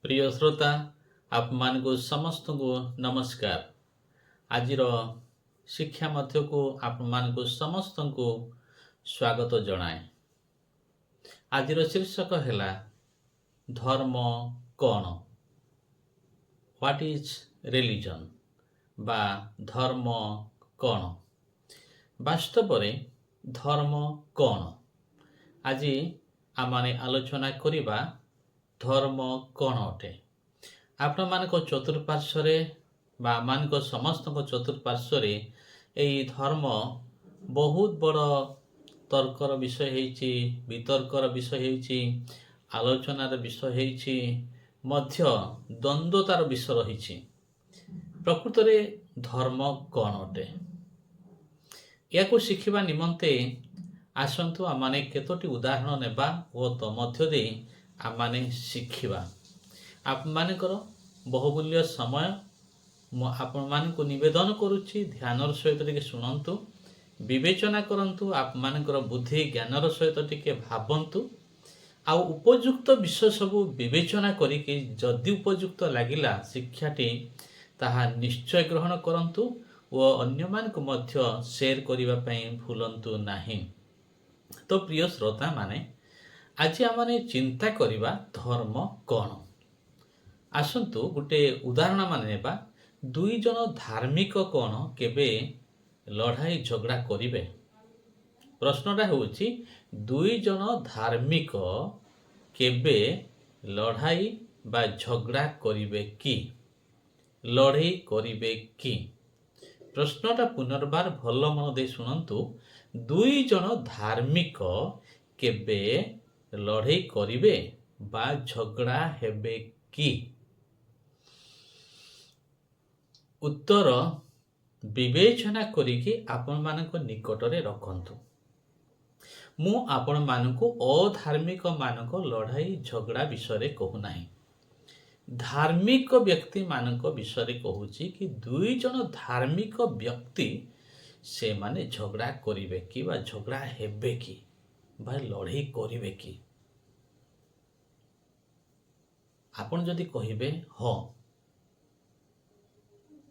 प्रिय श्रोता आपण समस्त को नमस्कार। आज शिक्षा मध्य को आपण समस्त को स्वागत जनाए। आज शीर्षक है धर्म कौन, व्हाट इज रिलीजन बा धर्म कौन। वास्तव में धर्म कौन आज आमे आलोचना करिबा। धर्म कौन अटे आपण मानक चतुर्पार्श्वर बा मानक समस्त चतुर्पार्श्वर यही धर्म बहुत बड़ तर्कर विषय होइछि, वितर्कर विषय होइछि, आलोचनार विषय होइछि, मध्य द्वंद्वतार विषय रही। प्रकृत में धर्म कौन अटे या शिखिबा निमंते आसंतु आमाने केतोटी उदाहरण नेबा ओ तो मध्य दे आमाने शिखिबा। आप मानकर बहुमूल्य समय आपण मानक निवेदन करुच्ची, ध्यानर सहित टिके शुणंतु, विवेचना करंतु, आप मानकर बुद्धि ज्ञानर सहित टिके भाबंतु, आ उपयुक्त विषय सबु विवेचना करिके जदि उपयुक्त लागिला शिक्षाटी ताहा निश्चय ग्रहण करंतु ओ अन्य मानक मध्य शेयर करिबा पई भूलंतु नाही। तो प्रिय श्रोता माने आज आमने चिंता करिबा धर्म कौन। आसंतु गोटे उदाहरण मान नेबा। दुई जन धार्मिक कौन केबे लड़ाई झगड़ा करिवे। प्रश्नटा होउछि दुई जन धार्मिक केबे लड़ाई बा झगड़ा करिवे कि लड़ाई करिवे कि। प्रश्नटा पुनर्बार भल मन दे शुणंतु। दुई जन धार्मिक केबे लड़ाई करिवे बा झगड़ा हेबे कि। उत्तर विवेचना करिके आपण मानक निकटरे रखंतु। मु आपण मानक अधार्मिक मानक लड़ाई झगड़ा विषय कहू नाही, धार्मिक व्यक्ति मानक विषय कहूची कि दुई जन धार्मिक व्यक्ति से माने झगड़ा करिवे कि बा झगड़ा हेबे कि बा लड़ाई करिवे कि। आपण जदि कहिबे हाँ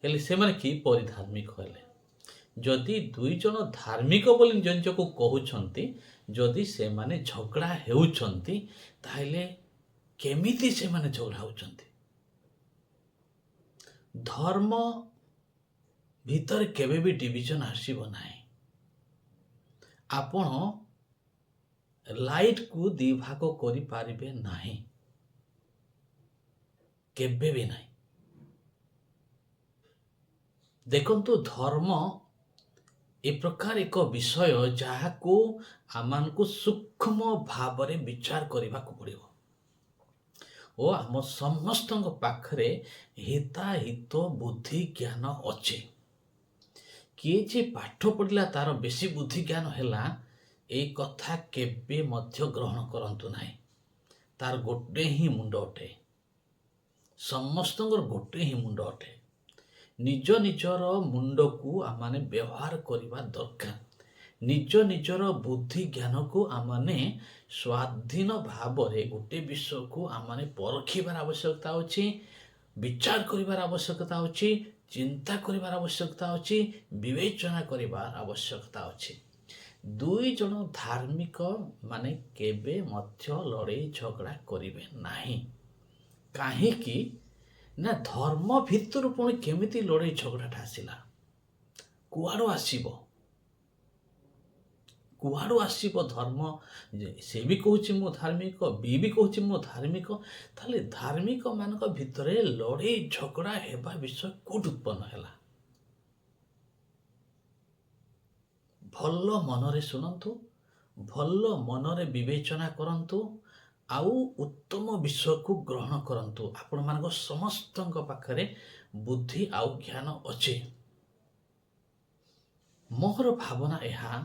हेले से माने कि परिधार्मिक हेले। जदि दुई जन धार्मिक बोली निजको कहउछंती, जदि से माने झगड़ा हेउछंती ताइले केमिति से माने झगड़ा होउछंती। धर्म भीतर केबे भी डिविजन आसीबो नाही। आपण लाइट को दी भाग करि पारिबे नाही, केबे भी नाही। देखंतु धर्म ए प्रकार एक विषय जहाको आमानकु सूक्ष्म भावरे विचार करिबाकु पड़िबो ओ आम समस्त पाखरे हिताहित बुद्धि ज्ञान अच्छे। किए जे पाठ पढ़ला तार बेसी बुद्धि ज्ञान हैला ए कथा केबे मध्य ग्रहण करंतु नाही। तार गोटे ही मुंड अटे, समस्त गोटे ही मुंड अटे। निज निजर मुंड को आमाने व्यवहार करिबा दरकार। निज निजर बुद्धि ज्ञान को आमाने स्वाधीन भाव रे गोटे विषय को आमाने परखिबार आवश्यकता अछि, विचार करिबार आवश्यकता अछि, चिंता करिबार आवश्यकता अछि, विवेचना करिबार आवश्यकता अछि। दुई जन धार्मिक माने केबे मध्य लड़ाई झगड़ा करिवे नाही। काहे कि ना धर्म भितर पुणी केमिति लड़ाई झगड़ाटा आसिला, कुआड़ो आसीबो, कुआड़ो आसीबो धर्म। से भी कहूछि मो धार्मिक, बी भी कहूछि मो धार्मिक, ताले धार्मिक मानक भितरे लड़ाई झगड़ा हेबा विषय कोड उत्पन्न हैला। भल मनरे सुनंतु, भल मनरे विवेचना करंतु, आउ उत्तम विषय को ग्रहण करंतु। आपण मानक समस्त पाखरे बुद्धि आउ ज्ञान अच्छे। मोहर भावना यहा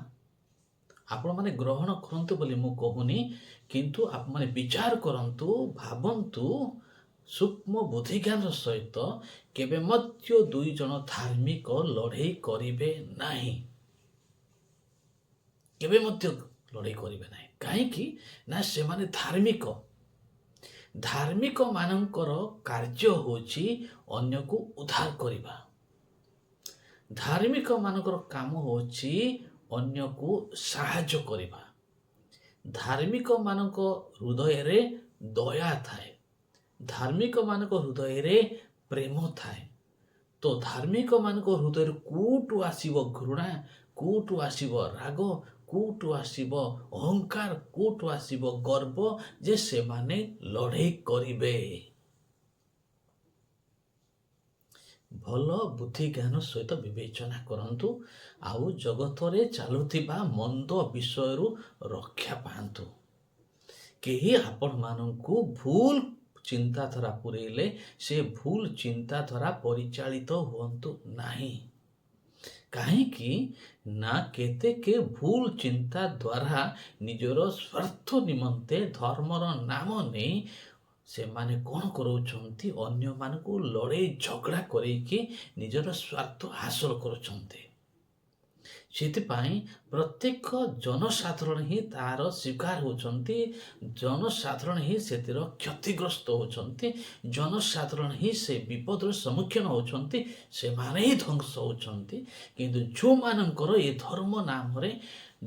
आपण माने ग्रहण करंतु बोली मु कहूनी, किंतु आप माने विचार करंतु, भाबंतु सूक्ष्म बुद्धि ज्ञान सहित केबे मध्य दुई जन धार्मिक लड़ाई करिवे नाही, केबे मध्य लड़ाई करिवे नाही। काहे कि ना से माने धार्मिक ଧାର୍ମିକମାନଙ୍କର କାର୍ଯ୍ୟ ହେଉଛି ଅନ୍ୟକୁ ଉଦ୍ଧାର କରିବା। ଧାର୍ମିକମାନଙ୍କର କାମ ହେଉଛି ଅନ୍ୟକୁ ସାହାଯ୍ୟ କରିବା। ଧାର୍ମିକମାନଙ୍କ ହୃଦୟରେ ଦୟା ଥାଏ। ଧାର୍ମିକମାନଙ୍କ ହୃଦୟରେ ପ୍ରେମ ଥାଏ। ତ ଧାର୍ମିକମାନଙ୍କ ହୃଦୟରୁ କୋଉଠୁ ଆସିବ ଘୃଣା, କୋଉଠୁ ଆସିବ ରାଗ, କୋଉଠୁ ଆସିବ ଅହଙ୍କାର, କୋଉଠୁ ଆସିବ ଗର୍ବ ଯେ ସେମାନେ ଲଢ଼େଇ କରିବେ? ଭଲ ବୁଦ୍ଧି ଜ୍ଞାନ ସହିତ ବିବେଚନା କରନ୍ତୁ, ଆଉ ଜଗତରେ ଚାଲୁଥିବା ମନ୍ଦ ବିଷୟରୁ ରକ୍ଷା ପାଆନ୍ତୁ। କେହି ଆପଣମାନଙ୍କୁ ଭୁଲ ଚିନ୍ତାଧାରା ପୁରେଇଲେ ସେ ଭୁଲ ଚିନ୍ତାଧାରା ପରିଚାଳିତ ହୁଅନ୍ତୁ ନାହିଁ। କାହିଁକି ନା କେତେକେ ଭୁଲ ଚିନ୍ତା ଦ୍ୱାରା ନିଜର ସ୍ୱାର୍ଥ ନିମନ୍ତେ ଧର୍ମର ନାମ ନେଇ ସେମାନେ କ'ଣ କରୁଛନ୍ତି? ଅନ୍ୟମାନଙ୍କୁ ଲଢ଼େଇ ଝଗଡ଼ା କରିକି ନିଜର ସ୍ୱାର୍ଥ ହାସଲ କରୁଛନ୍ତି। ସେଥିପାଇଁ ପ୍ରତ୍ୟେକ ଜନସାଧାରଣ ହିଁ ତାର ଶିକାର ହେଉଛନ୍ତି। ଜନସାଧାରଣ ହିଁ ସେଥିର କ୍ଷତିଗ୍ରସ୍ତ ହେଉଛନ୍ତି। ଜନସାଧାରଣ ହିଁ ସେ ବିପଦର ସମ୍ମୁଖୀନ ହେଉଛନ୍ତି। ସେମାନେ ହିଁ ଧ୍ୱଂସ ହେଉଛନ୍ତି। କିନ୍ତୁ ଯେଉଁମାନଙ୍କର ଏ ଧର୍ମ ନାମରେ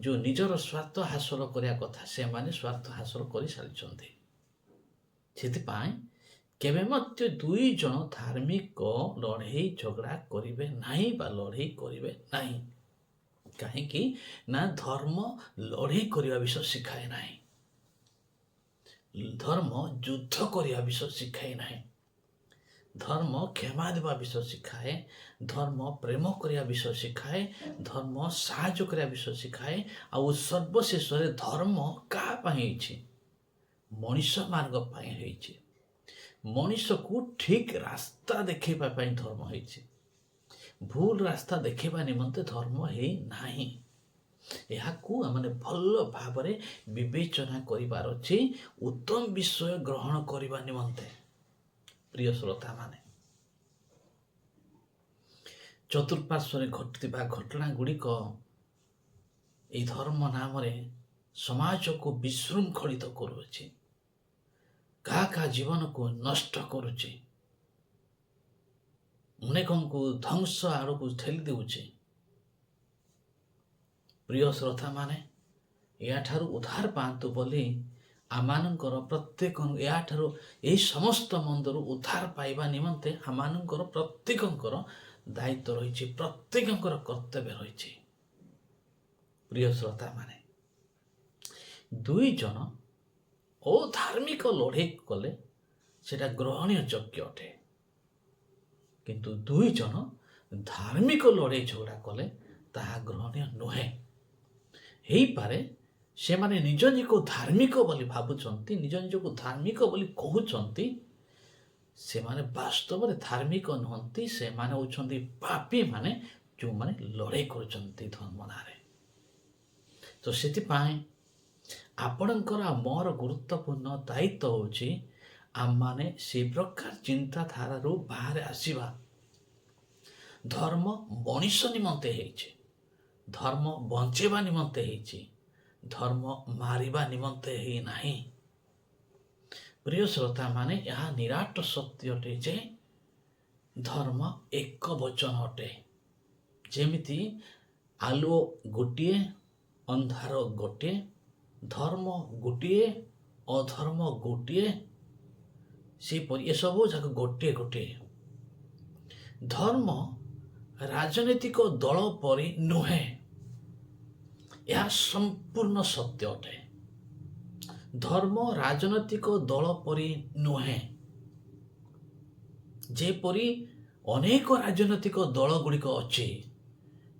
ଯେଉଁ ନିଜର ସ୍ୱାର୍ଥ ହାସଲ କରିବା କଥା, ସେମାନେ ସ୍ୱାର୍ଥ ହାସଲ କରିସାରିଛନ୍ତି। ସେଥିପାଇଁ କେବେ ମଧ୍ୟ ଦୁଇ ଜଣ ଧାର୍ମିକ ଲଢ଼େଇ ଝଗଡ଼ା କରିବେ ନାହିଁ ବା ଲଢ଼େଇ କରିବେ ନାହିଁ। କାହିଁକି ନା ଧର୍ମ ଲଢ଼େଇ କରିବା ବିଷୟ ଶିଖାଏ ନାହିଁ। ଧର୍ମ ଯୁଦ୍ଧ କରିବା ବିଷୟ ଶିଖାଏ ନାହିଁ। ଧର୍ମ କ୍ଷମା ଦେବା ବିଷୟ ଶିଖାଏ। ଧର୍ମ ପ୍ରେମ କରିବା ବିଷୟ ଶିଖାଏ। ଧର୍ମ ସାହାଯ୍ୟ କରିବା ବିଷୟ ଶିଖାଏ। ଆଉ ସର୍ବଶେଷରେ ଧର୍ମ କାହା ପାଇଁ ହେଇଛି? ମଣିଷମାନଙ୍କ ପାଇଁ ହେଇଛି। ମଣିଷକୁ ଠିକ୍ ରାସ୍ତା ଦେଖାଇବା ପାଇଁ ଧର୍ମ ହେଇଛି। ଭୁଲ ରାସ୍ତା ଦେଖାଇବା ନିମନ୍ତେ ଧର୍ମ ହେଇ ନାହିଁ। ଏହାକୁ ଆମେ ଭଲ ଭାବରେ ବିବେଚନା କରିବାର ଅଛି ଉତ୍ତମ ବିଷୟ ଗ୍ରହଣ କରିବା ନିମନ୍ତେ। ପ୍ରିୟ ଶ୍ରୋତାମାନେ, ଚତୁଃପାର୍ଶ୍ୱରେ ଘଟୁଥିବା ଘଟଣା ଗୁଡ଼ିକ ଏହି ଧର୍ମ ନାମରେ ସମାଜକୁ ବିଶୃଙ୍ଖଳିତ କରୁଅଛି। କାହା କାହା ଜୀବନକୁ ନଷ୍ଟ କରୁଛି। ଅନେକଙ୍କୁ ଧ୍ୱଂସ ଆଡ଼କୁ ଠେଲି ଦେଉଛି। ପ୍ରିୟ ଶ୍ରୋତାମାନେ, ଏହାଠାରୁ ଉଦ୍ଧାର ପାଆନ୍ତୁ ବୋଲି ଆମମାନଙ୍କର ପ୍ରତ୍ୟେକ ଏହାଠାରୁ ଏହି ସମସ୍ତ ମନ୍ଦରୁ ଉଦ୍ଧାର ପାଇବା ନିମନ୍ତେ ଆମମାନଙ୍କର ପ୍ରତ୍ୟେକଙ୍କର ଦାୟିତ୍ୱ ରହିଛି, ପ୍ରତ୍ୟେକଙ୍କର କର୍ତ୍ତବ୍ୟ ରହିଛି। ପ୍ରିୟ ଶ୍ରୋତାମାନେ, ଦୁଇ ଜଣ ଅଧାର୍ମିକ ଲଢ଼େଇ କଲେ ସେଟା ଗ୍ରହଣୀୟ ଯୋଗ୍ୟ ଅଟେ। କିନ୍ତୁ ଦୁଇ ଜଣ ଧାର୍ମିକ ଲଢ଼େଇ ଝଗଡ଼ା କଲେ ତାହା ଗ୍ରହଣୀୟ ନୁହେଁ। ହେଇପାରେ ସେମାନେ ନିଜ ନିଜକୁ ଧାର୍ମିକ ବୋଲି ଭାବୁଛନ୍ତି, ନିଜ ନିଜକୁ ଧାର୍ମିକ ବୋଲି କହୁଛନ୍ତି। ସେମାନେ ବାସ୍ତବରେ ଧାର୍ମିକ ନୁହନ୍ତି। ସେମାନେ ହେଉଛନ୍ତି ପାପୀମାନେ, ଯେଉଁମାନେ ଲଢ଼େଇ କରୁଛନ୍ତି ଧର୍ମ ନାଁରେ। ତ ସେଥିପାଇଁ ଆପଣଙ୍କର ଆଉ ମୋର ଗୁରୁତ୍ୱପୂର୍ଣ୍ଣ ଦାୟିତ୍ୱ ହେଉଛି ଆମମାନେ ସେ ପ୍ରକାର ଚିନ୍ତାଧାରାରୁ ବାହାରେ ଆସିବା। ଧର୍ମ ମଣିଷ ନିମନ୍ତେ ହେଇଛି। ଧର୍ମ ବଞ୍ଚେଇବା ନିମନ୍ତେ ହେଇଛି। ଧର୍ମ ମାରିବା ନିମନ୍ତେ ହେଇ ନାହିଁ। ପ୍ରିୟ ଶ୍ରୋତାମାନେ, ଏହା ନିରାଟ ସତ୍ୟ ଅଟେ ଯେ ଧର୍ମ ଏକ ବଚନ ଅଟେ। ଯେମିତି ଆଲୁଅ ଗୋଟିଏ, ଅନ୍ଧାର ଗୋଟିଏ, ଧର୍ମ ଗୋଟିଏ, ଅଧର୍ମ ଗୋଟିଏ, ସେପରି ଏସବୁ ଯାକ ଗୋଟିଏ ଗୋଟିଏ। ଧର୍ମ ରାଜନୈତିକ ଦଳ ପରି ନୁହେଁ। ଏହା ସମ୍ପୂର୍ଣ୍ଣ ସତ୍ୟ ଅଟେ। ଧର୍ମ ରାଜନୈତିକ ଦଳ ପରି ନୁହେଁ। ଯେପରି ଅନେକ ରାଜନୈତିକ ଦଳ ଗୁଡ଼ିକ ଅଛି।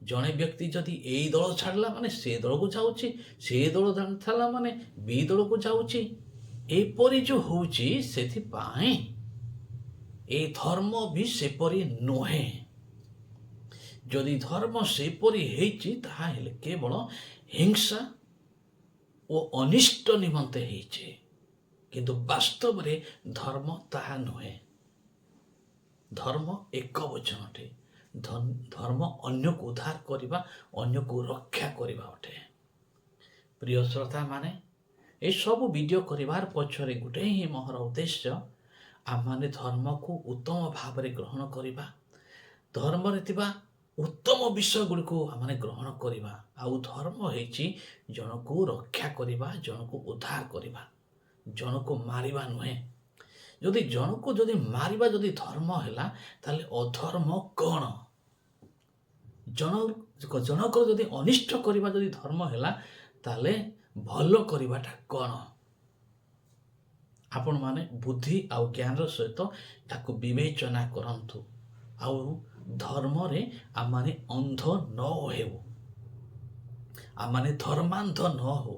ଜଣେ ବ୍ୟକ୍ତି ଯଦି ଏଇ ଦଳ ଛାଡ଼ିଲା ମାନେ ସେ ଦଳକୁ ଯାଉଛି, ସେ ଦଳ ଛାଡ଼ିଲା ମାନେ ବି ଦଳକୁ ଯାଉଛି। ଏପରି ଯେଉଁ ହେଉଛି, ସେଥିପାଇଁ ଏ ଧର୍ମ ବି ସେପରି ନୁହେଁ। ଯଦି ଧର୍ମ ସେପରି ହେଇଛି ତାହେଲେ କେବଳ ହିଂସା ଓ ଅନିଷ୍ଟ ନିମନ୍ତେ ହେଇଛି। କିନ୍ତୁ ବାସ୍ତବରେ ଧର୍ମ ତାହା ନୁହେଁ। ଧର୍ମ ଏକ ବଚନ ଅଟେ। ଧର୍ମ ଅନ୍ୟକୁ ଉଦ୍ଧାର କରିବା, ଅନ୍ୟକୁ ରକ୍ଷା କରିବା ଅଟେ। ପ୍ରିୟ ଶ୍ରୋତାମାନେ, ଏସବୁ ଭିଡ଼ିଓ କରିବାର ପଛରେ ଗୋଟେ ହିଁ ମୋର ଉଦ୍ଦେଶ୍ୟ, ଆମମାନେ ଧର୍ମକୁ ଉତ୍ତମ ଭାବରେ ଗ୍ରହଣ କରିବା, ଧର୍ମରେ ଥିବା ଉତ୍ତମ ବିଷୟ ଗୁଡ଼ିକୁ ଆମମାନେ ଗ୍ରହଣ କରିବା। ଆଉ ଧର୍ମ ହେଇଛି ଜଣକୁ ରକ୍ଷା କରିବା, ଜଣକୁ ଉଦ୍ଧାର କରିବା, ଜଣକୁ ମାରିବା ନୁହେଁ। ଯଦି ଜଣକୁ ମାରିବା ଯଦି ଧର୍ମ ହେଲା, ତାହେଲେ ଅଧର୍ମ କ'ଣ? ଜଣଙ୍କର ଯଦି ଅନିଷ୍ଟ କରିବା ଯଦି ଧର୍ମ ହେଲା, ତାହେଲେ ଭଲ କରିବାଟା କ'ଣ? ଆପଣମାନେ ବୁଦ୍ଧି ଆଉ ଜ୍ଞାନର ସହିତ ତାକୁ ବିବେଚନା କରନ୍ତୁ। ଆଉ ଧର୍ମରେ ଆମମାନେ ଅନ୍ଧ ନ ହେଉ, ଆମମାନେ ଧର୍ମାନ୍ଧ ନ ହେଉ।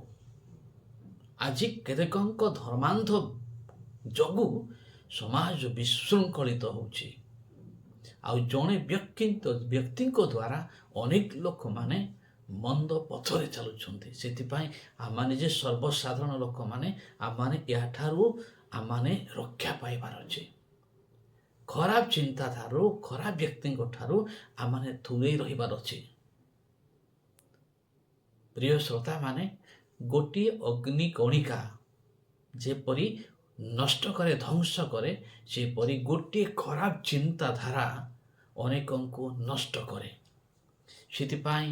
ଆଜି କେତେକଙ୍କ ଧର୍ମାନ୍ଧ ଯୋଗୁଁ ସମାଜ ବିଶୃଙ୍ଖଳିତ ହେଉଛି। ଆଉ ଜଣେ ବ୍ୟକ୍ତିଙ୍କ ଦ୍ୱାରା ଅନେକ ଲୋକମାନେ ମନ୍ଦ ପଥରେ ଚାଲୁଛନ୍ତି। ସେଥିପାଇଁ ଆମମାନେ ଯେ ସର୍ବସାଧାରଣ ଲୋକମାନେ, ଆମମାନେ ଏହାଠାରୁ ଆମମାନେ ରକ୍ଷା ପାଇବାର ଅଛି। ଖରାପ ଚିନ୍ତାଠାରୁ, ଖରାପ ବ୍ୟକ୍ତିଙ୍କ ଠାରୁ ଆମମାନେ ଦୂରେଇ ରହିବାର ଅଛି। ପ୍ରିୟ ଶ୍ରୋତାମାନେ, ଗୋଟିଏ ଅଗ୍ନିକଣିକା ଯେପରି ନଷ୍ଟ କରେ, ଧ୍ୱଂସ କରେ, ସେପରି ଗୋଟିଏ ଖରାପ ଚିନ୍ତାଧାରା ଅନେକଙ୍କୁ ନଷ୍ଟ କରେ। ସେଥିପାଇଁ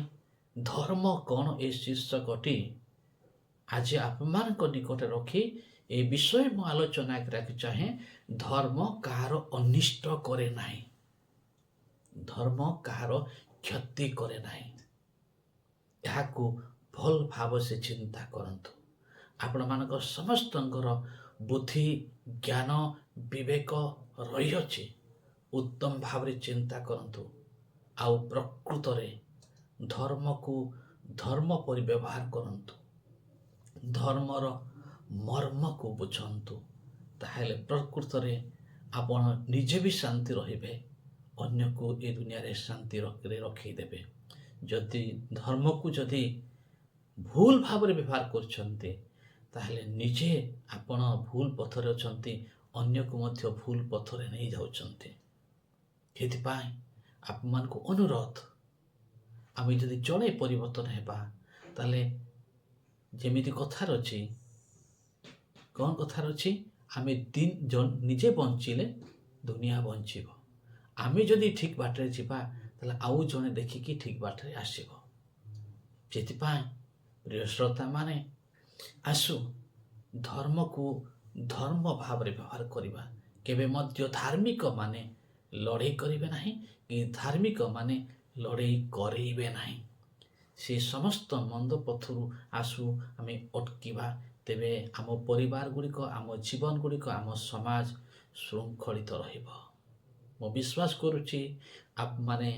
ଧର୍ମ କ'ଣ ଏ ଶୀର୍ଷକଟି ଆଜି ଆପଣମାନଙ୍କ ନିକଟରେ ରଖି ଏ ବିଷୟ ମୁଁ ଆଲୋଚନା କରିବାକୁ ଚାହେଁ। ଧର୍ମ କାହାର ଅନିଷ୍ଟ କରେ ନାହିଁ, ଧର୍ମ କାହାର କ୍ଷତି କରେ ନାହିଁ। ଏହାକୁ ଭଲ ଭାବ ସେ ଚିନ୍ତା କରନ୍ତୁ। ଆପଣମାନଙ୍କ ସମସ୍ତଙ୍କର ବୁଦ୍ଧି, ଜ୍ଞାନ, ବିବେକ ରହିଅଛି। ଉତ୍ତମ ଭାବରେ ଚିନ୍ତା କରନ୍ତୁ। ଆଉ ପ୍ରକୃତରେ ଧର୍ମକୁ ଧର୍ମ ପରି ବ୍ୟବହାର କରନ୍ତୁ। ଧର୍ମର ମର୍ମକୁ ବୁଝନ୍ତୁ। ତାହେଲେ ପ୍ରକୃତରେ ଆପଣ ନିଜେ ବି ଶାନ୍ତି ରହିବେ, ଅନ୍ୟକୁ ଏ ଦୁନିଆରେ ଶାନ୍ତିରେ ରଖେଇଦେବେ। ଯଦି ଧର୍ମକୁ ଭୁଲ ଭାବରେ ବ୍ୟବହାର କରୁଛନ୍ତି, ତାହେଲେ ନିଜେ ଆପଣ ଭୁଲ ପଥରେ ଅଛନ୍ତି, ଅନ୍ୟକୁ ମଧ୍ୟ ଭୁଲ ପଥରେ ନେଇଯାଉଛନ୍ତି। ସେଥିପାଇଁ ଆପଣମାନଙ୍କୁ ଅନୁରୋଧ, ଆମେ ଯଦି ଜଣେ ପରିବର୍ତ୍ତନ ହେବା, ତାହେଲେ ଯେମିତି କଥାର ଅଛି, କ'ଣ କଥାର ଅଛି? ଆମେ ନିଜେ ବଞ୍ଚିଲେ ଦୁନିଆ ବଞ୍ଚିବ। ଆମେ ଯଦି ଠିକ୍ ବାଟରେ ଯିବା, ତାହେଲେ ଆଉ ଜଣେ ଦେଖିକି ଠିକ୍ ବାଟରେ ଆସିବ। ସେଥିପାଇଁ ପ୍ରିୟ ଶ୍ରୋତାମାନେ, ଆସୁ ଧର୍ମକୁ ଧର୍ମ ଭାବରେ ବ୍ୟବହାର କରିବା। କେବେ ମଧ୍ୟ ଧାର୍ମିକ ମାନେ ଲଢ଼େଇ କରିବେ ନାହିଁ, କି ଧାର୍ମିକ ମାନେ ଲଢ଼େଇ କରେଇବେ ନାହିଁ। ସେ ସମସ୍ତ ମନ୍ଦ ପଥରୁ ଆସୁ ଆମେ ଅଟକିବା। ତେବେ ଆମ ପରିବାର ଗୁଡ଼ିକ, ଆମ ଜୀବନ ଗୁଡ଼ିକ, ଆମ ସମାଜ ଶୃଙ୍ଖଳିତ ରହିବ। ମୁଁ ବିଶ୍ୱାସ କରୁଛି ଆପଣମାନେ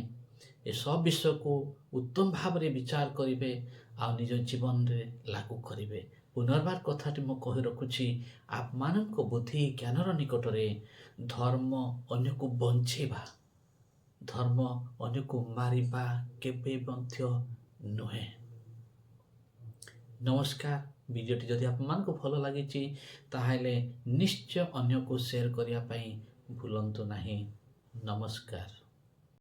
ଏସବୁ ବିଷୟକୁ ଉତ୍ତମ ଭାବରେ ବିଚାର କରିବେ ଆଉ ନିଜ ଜୀବନରେ ଲାଗୁ କରିବେ। ପୁନର୍ବାର କଥାଟି ମୁଁ କହି ରଖୁଛି, ଆପଣମାନଙ୍କ ବୁଦ୍ଧି ଜ୍ଞାନର ନିକଟରେ ଧର୍ମ ଅନ୍ୟକୁ ବଞ୍ଚେଇବା, ଧର୍ମ ଅନ୍ୟକୁ ମାରିବା କେବେ ମଧ୍ୟ ନୁହେଁ। ନମସ୍କାର। ଭିଡ଼ିଓଟି ଯଦି ଆପଣମାନଙ୍କୁ ଭଲ ଲାଗିଛି, ତାହେଲେ ନିଶ୍ଚୟ ଅନ୍ୟକୁ ସେୟାର କରିବା ପାଇଁ ଭୁଲନ୍ତୁ ନାହିଁ। ନମସ୍କାର।